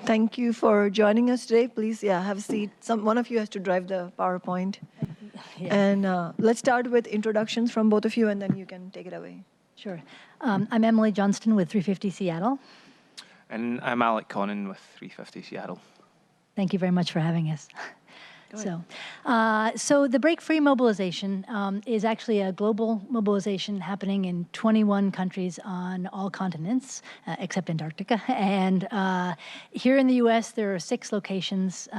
Thank you for joining us today. Please, have a seat. One of you has to drive the PowerPoint. Yeah. And let's start with introductions from both of you, and then you can take it away. Sure. I'm Emily Johnston with 350 Seattle. And I'm Alec Connon with 350 Seattle. Thank you very much for having us. So the Break Free mobilization is actually a global mobilization happening in 21 countries on all continents, except Antarctica. And here in the US, there are 6 locations,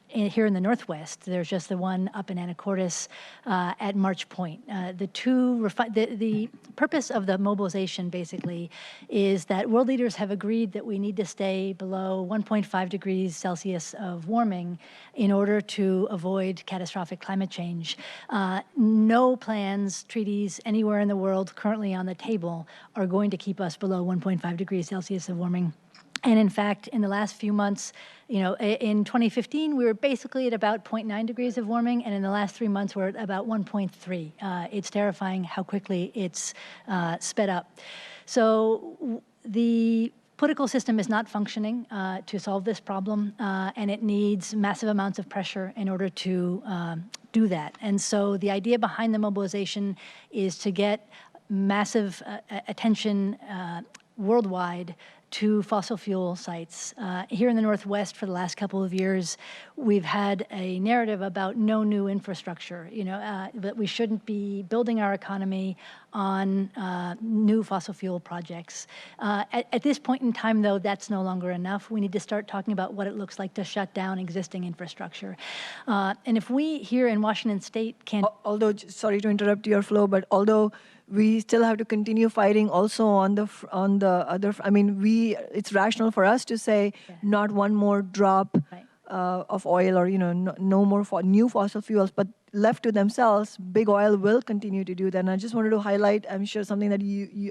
here in the Northwest, there's just the one up in Anacortes at March Point. The purpose of the mobilization basically is that world leaders have agreed that we need to stay below 1.5 degrees Celsius of warming in order to avoid catastrophic climate change. No plans, treaties anywhere in the world currently on the table are going to keep us below 1.5 degrees Celsius of warming. And in fact, in the last few months, in 2015, we were basically at about 0.9 degrees of warming, and in the last 3 months, we're at about 1.3. It's terrifying how quickly it's sped up. So the political system is not functioning to solve this problem, and it needs massive amounts of pressure in order to do that. And so the idea behind the mobilization is to get massive attention worldwide to fossil fuel sites. Here in the Northwest for the last couple of years, we've had a narrative about no new infrastructure, that we shouldn't be building our economy on new fossil fuel projects. At this point in time, though, that's no longer enough. We need to start talking about what it looks like to shut down existing infrastructure. And if we here in Washington State can... Although, sorry to interrupt your flow, but although we still have to continue fighting also on the other, it's rational for us to say not one more drop of oil or, no more new fossil fuels, but left to themselves, big oil will continue to do that. And I just wanted to highlight, I'm sure something that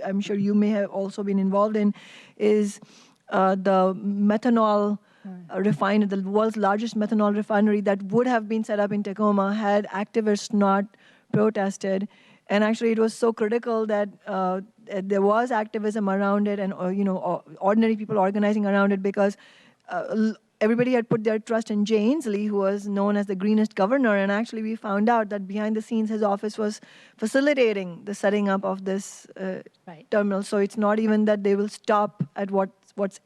I'm sure you may have also been involved in, is the methanol refinery, the world's largest methanol refinery that would have been set up in Tacoma had activists not protested. And actually, it was so critical that there was activism around it and, ordinary people organizing around it because everybody had put their trust in Jay Inslee, who was known as the greenest governor. And actually, we found out that behind the scenes, his office was facilitating the setting up of this terminal. So it's not even that they will stop at what's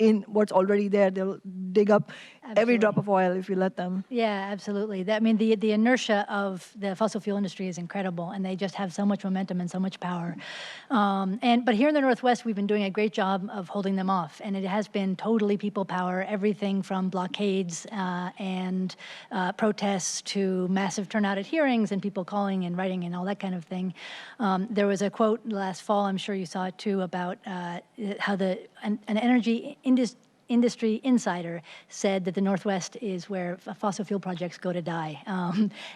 already there. They'll dig up every drop of oil if you let them. Yeah, absolutely. The inertia of the fossil fuel industry is incredible, and they just have so much momentum and so much power. But here in the Northwest, we've been doing a great job of holding them off, and it has been totally people power, everything from blockades and protests to massive turnout at hearings and people calling and writing and all that kind of thing. There was a quote last fall, I'm sure you saw it too, about how an energy industry insider said that the Northwest is where fossil fuel projects go to die.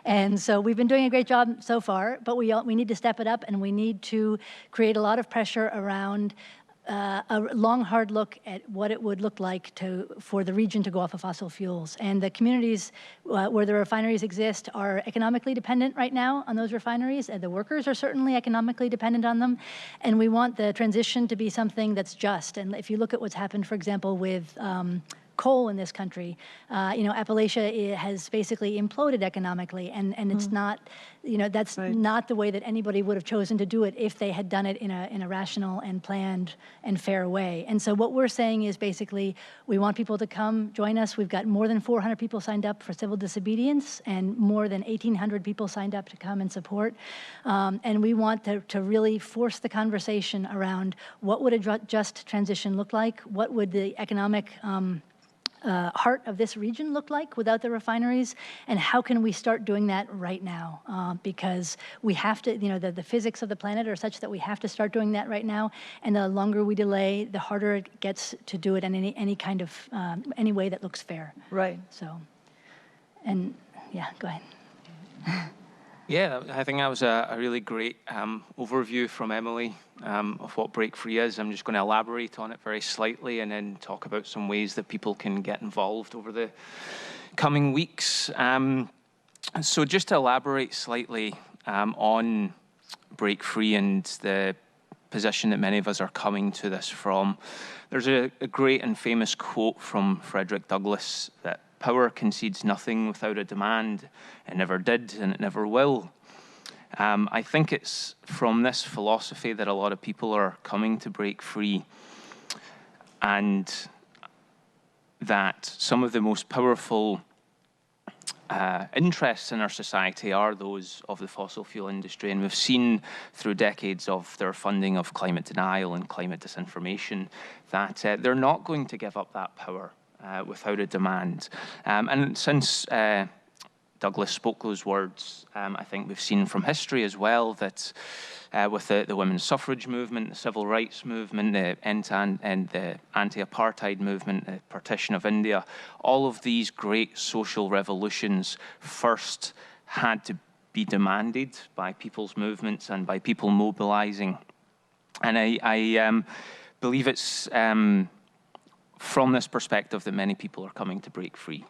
And so we've been doing a great job so far, but we need to step it up, and we need to create a lot of pressure around a long, hard look at what it would look like for the region to go off of fossil fuels. And the communities where the refineries exist are economically dependent right now on those refineries, and the workers are certainly economically dependent on them. And we want the transition to be something that's just. And if you look at what's happened, for example, with coal in this country, Appalachia has basically imploded economically, and it's not, that's not the way that anybody would have chosen to do it if they had done it in a rational and planned and fair way. And so what we're saying is basically we want people to come join us. We've got more than 400 people signed up for civil disobedience and more than 1,800 people signed up to come and support. And we want to really force the conversation around what would a just transition look like, what would the economic heart of this region look like without the refineries, and how can we start doing that right now? Because we have to, the physics of the planet are such that we have to start doing that right now, and the longer we delay, the harder it gets to do it in any kind of, any way that looks fair. Right. So, and yeah, go ahead. Yeah, I think that was a really great overview from Emily of what Break Free is. I'm just going to elaborate on it very slightly and then talk about some ways that people can get involved over the coming weeks. So just to elaborate slightly on Break Free and the position that many of us are coming to this from. There's a great and famous quote from Frederick Douglass that power concedes nothing without a demand. It never did, and it never will. I think it's from this philosophy that a lot of people are coming to break free, and that some of the most powerful interests in our society are those of the fossil fuel industry. And we've seen through decades of their funding of climate denial and climate disinformation that they're not going to give up that power without a demand. And since Douglas spoke those words, I think we've seen from history as well that with the women's suffrage movement, the civil rights movement, the anti-apartheid movement, the partition of India, all of these great social revolutions first had to be demanded by people's movements and by people mobilizing. And I believe it's from this perspective that many people are coming to break free.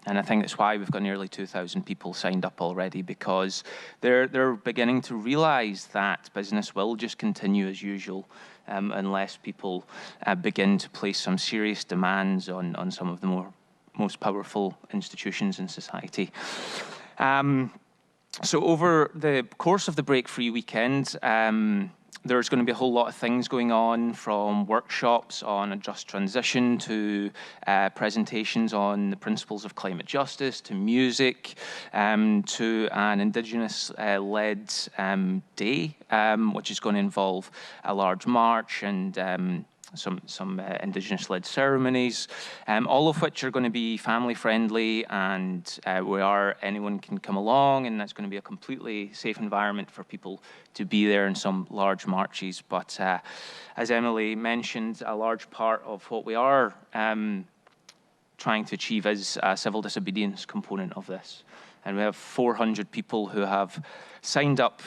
And I think that's why we've got nearly 2,000 people signed up already, because they're beginning to realize that business will just continue as usual unless people begin to place some serious demands on some of the most powerful institutions in society. So over the course of the Break Free weekend, there's going to be a whole lot of things going on, from workshops on a just transition to presentations on the principles of climate justice, to music, to an Indigenous-led day, which is going to involve a large march and some Indigenous-led ceremonies, all of which are going to be family-friendly, and anyone can come along, and that's going to be a completely safe environment for people to be there in some large marches. But as Emily mentioned, a large part of what we are trying to achieve is a civil disobedience component of this. And we have 400 people who have signed up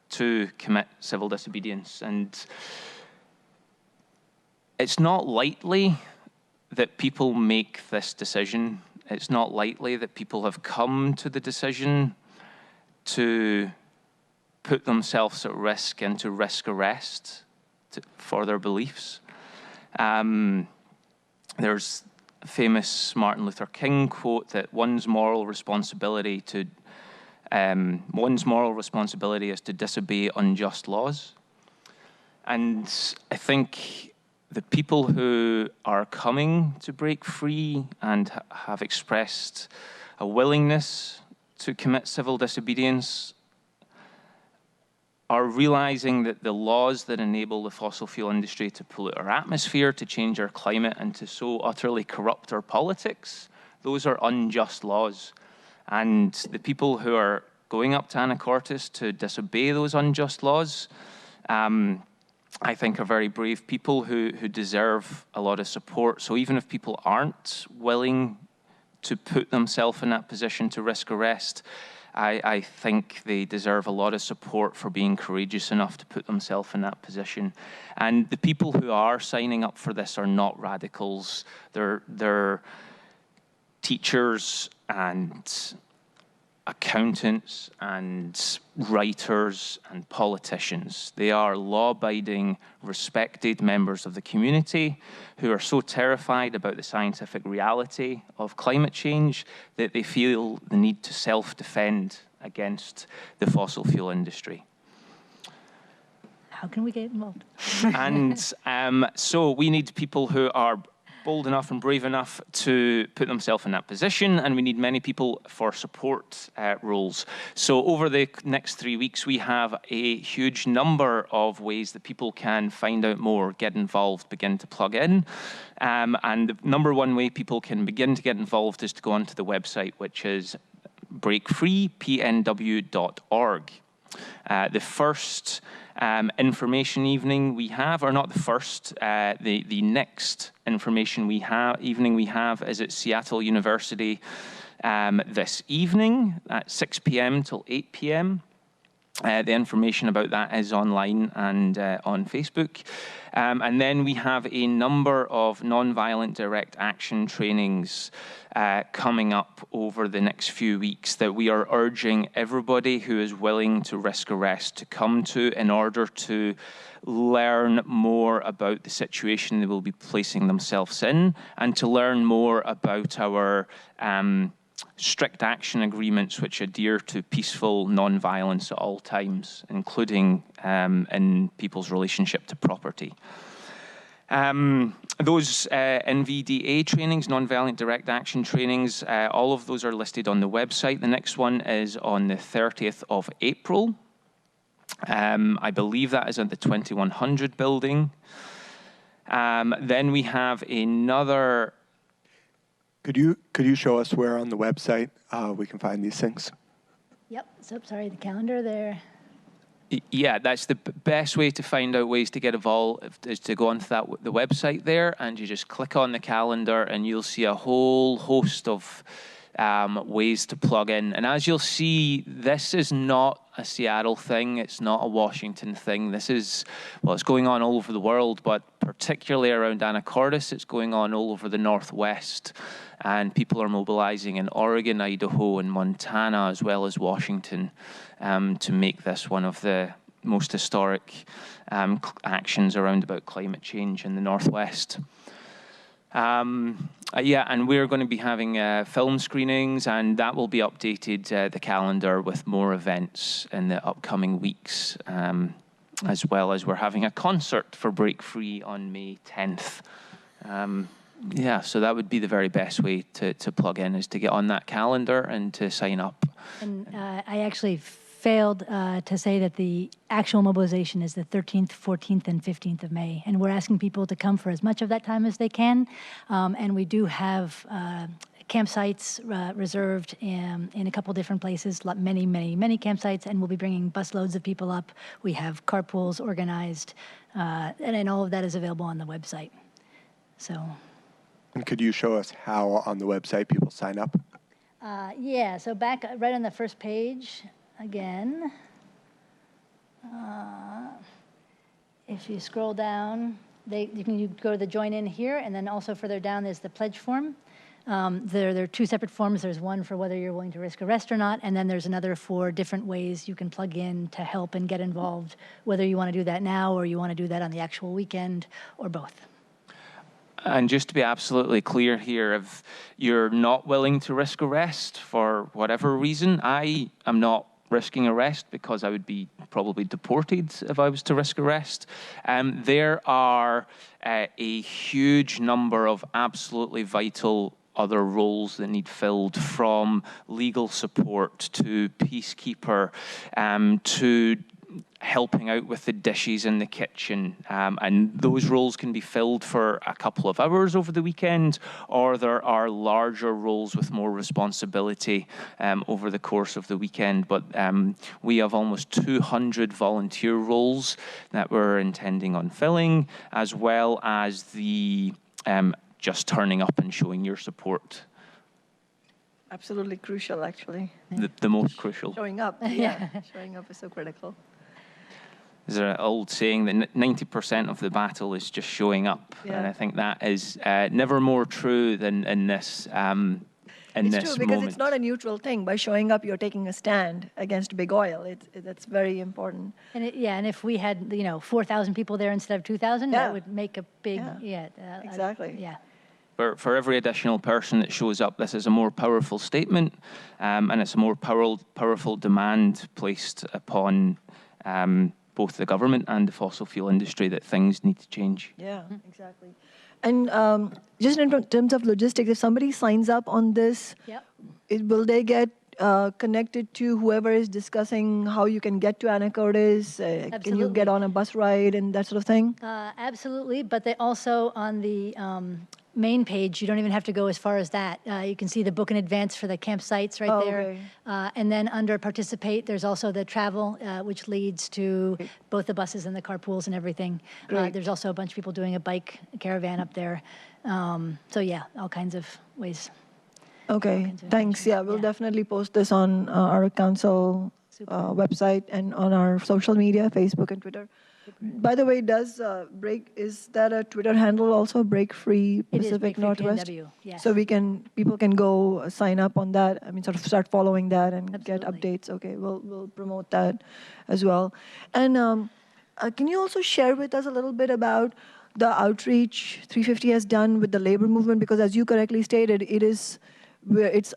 to commit civil disobedience. And it's not lightly that people make this decision. It's not lightly that people have come to the decision to put themselves at risk and to risk arrest for their beliefs. There's a famous Martin Luther King quote that one's moral responsibility is to disobey unjust laws. And I think the people who are coming to break free and have expressed a willingness to commit civil disobedience are realizing that the laws that enable the fossil fuel industry to pollute our atmosphere, to change our climate, and to so utterly corrupt our politics, those are unjust laws. And the people who are going up to Anacortes to disobey those unjust laws, I think are very brave people who deserve a lot of support. So even if people aren't willing to put themselves in that position to risk arrest, I think they deserve a lot of support for being courageous enough to put themselves in that position. And the people who are signing up for this are not radicals. They're teachers and accountants and writers and politicians. They are law-abiding, respected members of the community who are so terrified about the scientific reality of climate change that they feel the need to self-defend against the fossil fuel industry. How can we get involved? And so we need people who are bold enough and brave enough to put themselves in that position, and we need many people for support roles. So over the next 3 weeks, we have a huge number of ways that people can find out more, get involved, begin to plug in. And the number one way people can begin to get involved is to go onto the website, which is BreakFreePNW.org. The first information evening we have, or not the first, the next information evening we have is at Seattle University this evening at 6 p.m. till 8 p.m. The information about that is online and on Facebook. And then we have a number of nonviolent direct action trainings coming up over the next few weeks that we are urging everybody who is willing to risk arrest to come to in order to learn more about the situation they will be placing themselves in and to learn more about our strict action agreements which adhere to peaceful non-violence at all times, including in people's relationship to property. Those NVDA trainings, non-violent direct action trainings, all of those are listed on the website. The next one is on the 30th of April. I believe that is at the 2100 building. Then we have another. Could you show us where on the website we can find these things? Yep, so sorry, the calendar there. Yeah, that's the best way to find out ways to get involved is to go onto the website there, and you just click on the calendar and you'll see a whole host of ways to plug in. And as you'll see, this is not a Seattle thing. It's not a Washington thing. This is, well, it's going on all over the world, but particularly around Anacortes, it's going on all over the Northwest. And people are mobilizing in Oregon, Idaho, and Montana, as well as Washington, to make this one of the most historic actions around about climate change in the Northwest. Yeah, and we're going to be having film screenings, and that will be updated, the calendar, with more events in the upcoming weeks, as well as we're having a concert for Break Free on May 10th. Yeah, so that would be the very best way to plug in, is to get on that calendar and to sign up. And I actually failed to say that the actual mobilization is the 13th, 14th, and 15th of May. And we're asking people to come for as much of that time as they can. And we do have campsites reserved in a couple different places, many, many, many campsites, and we'll be bringing busloads of people up. We have carpools organized, and all of that is available on the website. So. And could you show us how on the website people sign up? Yeah, so back right on the first page, again, if you scroll down, you go to the join in here, and then also further down there's the pledge form. There are two separate forms. There's one for whether you're willing to risk arrest or not, and then there's another for different ways you can plug in to help and get involved, whether you want to do that now or you want to do that on the actual weekend or both. And just to be absolutely clear here, if you're not willing to risk arrest for whatever reason, I am not risking arrest because I would be probably deported if I was to risk arrest. There are a huge number of absolutely vital other roles that need filled, from legal support to peacekeeper, to helping out with the dishes in the kitchen, and those roles can be filled for a couple of hours over the weekend, or there are larger roles with more responsibility over the course of the weekend. But we have almost 200 volunteer roles that we're intending on filling, as well as the just turning up and showing your support. Absolutely crucial, actually. The most crucial. Showing up, yeah. Showing up is so critical. There's an old saying that 90% of the battle is just showing up, and I think that is never more true than in this moment. It's true, because it's not a neutral thing. By showing up, you're taking a stand against big oil. That's very important. And and if we had 4,000 people there instead of 2,000, that would make a big exactly. Yeah. For every additional person that shows up, this is a more powerful statement, and it's a more powerful demand placed upon both the government and the fossil fuel industry that things need to change. Yeah, exactly. And just in terms of logistics, if somebody signs up on this, will they get connected to whoever is discussing how you can get to Anacortes? Can you get on a bus ride and that sort of thing? Absolutely, but they also, on the main page, you don't even have to go as far as that. You can see the book in advance for the campsites right there. Okay. And then under participate, there's also the travel, which leads to both the buses and the carpools and everything. There's also a bunch of people doing a bike caravan up there. So yeah, all kinds of ways. Okay, thanks. Yeah, we'll definitely post this on our council website and on our social media, Facebook and Twitter. By the way, is that a Twitter handle also, Break Free Pacific Northwest? BreakFreePNW, yes. So people can go sign up on that. I mean, sort of start following that and get Absolutely. updates. Okay, we'll promote that as well. And can you also share with us a little bit about the outreach 350 has done with the labor movement? Because as you correctly stated, it's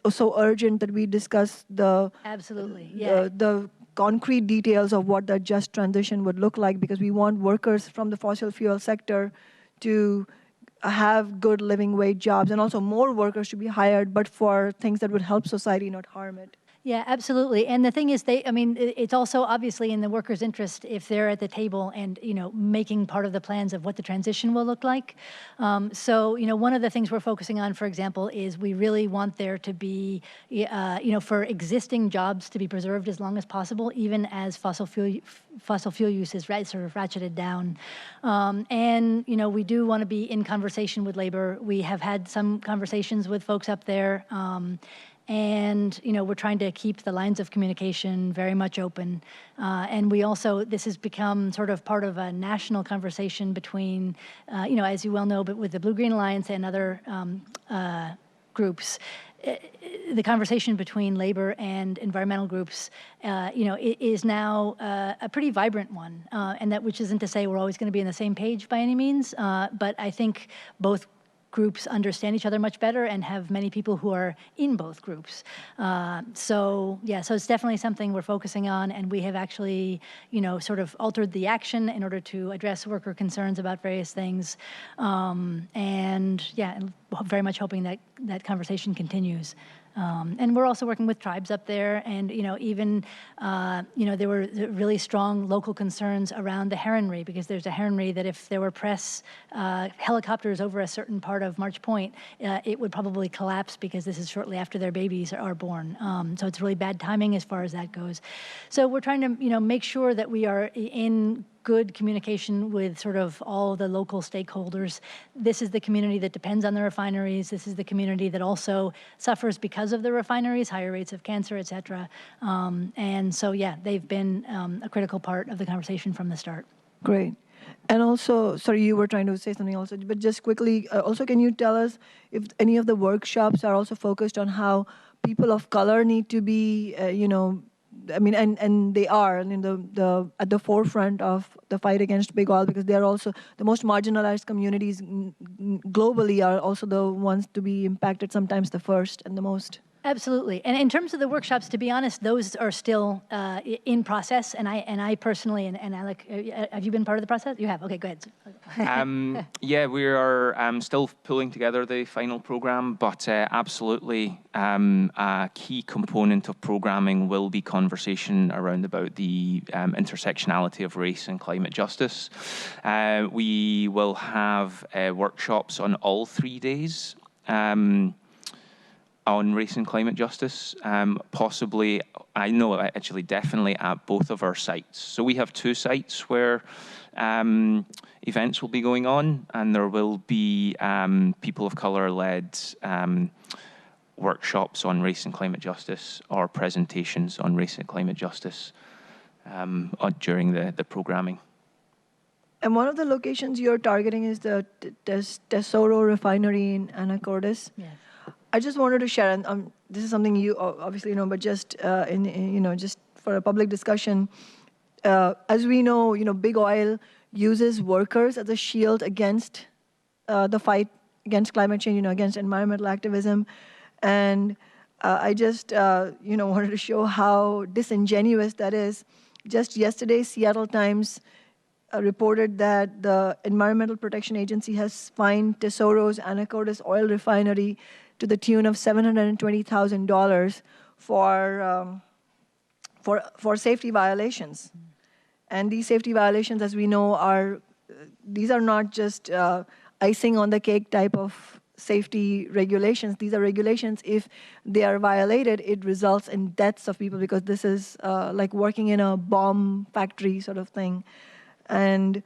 so urgent that we discuss Absolutely, yeah. the concrete details of what that just transition would look like, because we want workers from the fossil fuel sector to have good living wage jobs, and also more workers to be hired, but for things that would help society, not harm it. Yeah, absolutely. And the thing is, it's also obviously in the workers' interest if they're at the table and, making part of the plans of what the transition will look like. So, one of the things we're focusing on, for example, is we really want there to be, for existing jobs to be preserved as long as possible, even as fossil fuel use is sort of ratcheted down. And, we do want to be in conversation with labor. We have had some conversations with folks up there. And, we're trying to keep the lines of communication very much open. And this has become sort of part of a national conversation between, as you well know, but with the Blue-Green Alliance and other groups. The conversation between labor and environmental groups, is now a pretty vibrant one. And which isn't to say we're always going to be on the same page by any means, but I think both groups understand each other much better and have many people who are in both groups. So it's definitely something we're focusing on, and we have actually, sort of altered the action in order to address worker concerns about various things. And very much hoping that conversation continues. And we're also working with tribes up there, and even there were really strong local concerns around the heronry, because there's a heronry that if there were press helicopters over a certain part of March Point, it would probably collapse, because this is shortly after their babies are born. So it's really bad timing as far as that goes. So we're trying to make sure that we are in good communication with sort of all the local stakeholders. This is the community that depends on the refineries. This is the community that also suffers because of the refineries, higher rates of cancer, et cetera. And so, they've been a critical part of the conversation from the start. Great. And also, sorry, you were trying to say something also, but just quickly, also can you tell us if any of the workshops are also focused on how people of color need to be, and they are in at the forefront of the fight against big oil, because they are also the most marginalized communities globally, are also the ones to be impacted sometimes the first and the most. Absolutely. And in terms of the workshops, to be honest, those are still in process. And I personally, and Alec, have you been part of the process? You have. Okay, go ahead. We are still pulling together the final program, but absolutely a key component of programming will be conversation around about the intersectionality of race and climate justice. We will have workshops on all 3 days. On race and climate justice, possibly, I know actually definitely at both of our sites. So we have 2 sites where events will be going on, and there will be people of color-led workshops on race and climate justice, or presentations on race and climate justice during the programming. And one of the locations you're targeting is the Tesoro refinery in Anacortes. Yes. I just wanted to share, and this is something you obviously know, but just just for a public discussion, as we know, big oil uses workers as a shield against the fight against climate change, against environmental activism, and I just wanted to show how disingenuous that is. Just yesterday, Seattle Times reported that the Environmental Protection Agency has fined Tesoro's Anacortes oil refinery to the tune of $720,000 for safety violations. And these safety violations, as we know, these are not just icing on the cake type of safety regulations. These are regulations, if they are violated, it results in deaths of people, because this is like working in a bomb factory sort of thing. And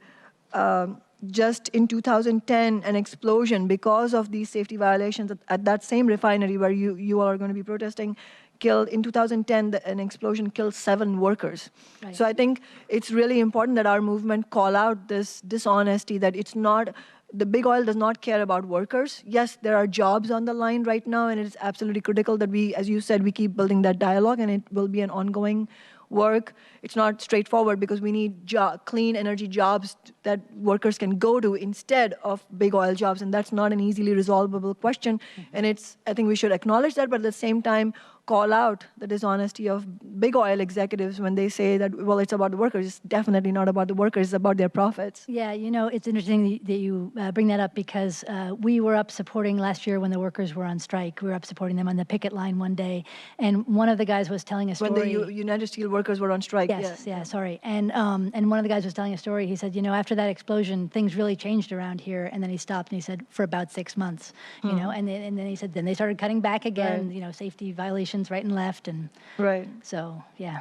just in 2010, an explosion because of these safety violations at that same refinery where you all are going to be protesting killed, in 2010, an explosion killed 7 workers. Right. So I think it's really important that our movement call out this dishonesty, that it's not, the big oil does not care about workers. Yes, there are jobs on the line right now, and it's absolutely critical that we, as you said, we keep building that dialogue, and it will be an ongoing work. It's not straightforward because we need clean energy jobs that workers can go to instead of big oil jobs, and that's not an easily resolvable question. And I think we should acknowledge that, but at the same time, call out the dishonesty of big oil executives when they say that, well, it's about the workers. It's definitely not about the workers, it's about their profits. Yeah, it's interesting that you bring that up because we were up supporting last year when the workers were on strike. We were up supporting them on the picket line one day, and one of the guys was telling a story. When the United Steel workers were on strike. Yes, sorry. And one of the guys was telling a story. He said, after that explosion, things really changed around here. And then he stopped and he said, for about 6 months, and then he said, then they started cutting back again, safety violations right and left. And right. So, yeah,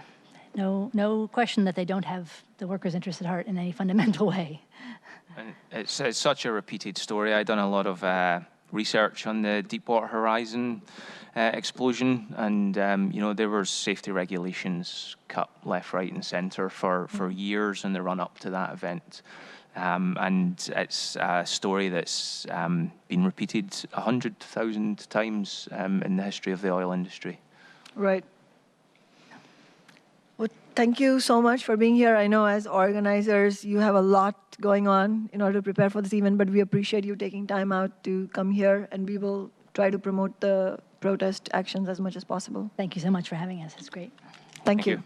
no question that they don't have the workers' interest at heart in any fundamental way. And it's such a repeated story. I've done a lot of research on the Deepwater Horizon explosion, and there were safety regulations cut left, right, and centre for years in the run-up to that event. And it's a story that's been repeated 100,000 times in the history of the oil industry. Right. Well, thank you so much for being here. I know as organizers, you have a lot going on in order to prepare for this event, but we appreciate you taking time out to come here, and we will try to promote the protest actions as much as possible. Thank you so much for having us. It's great. Thank you. You.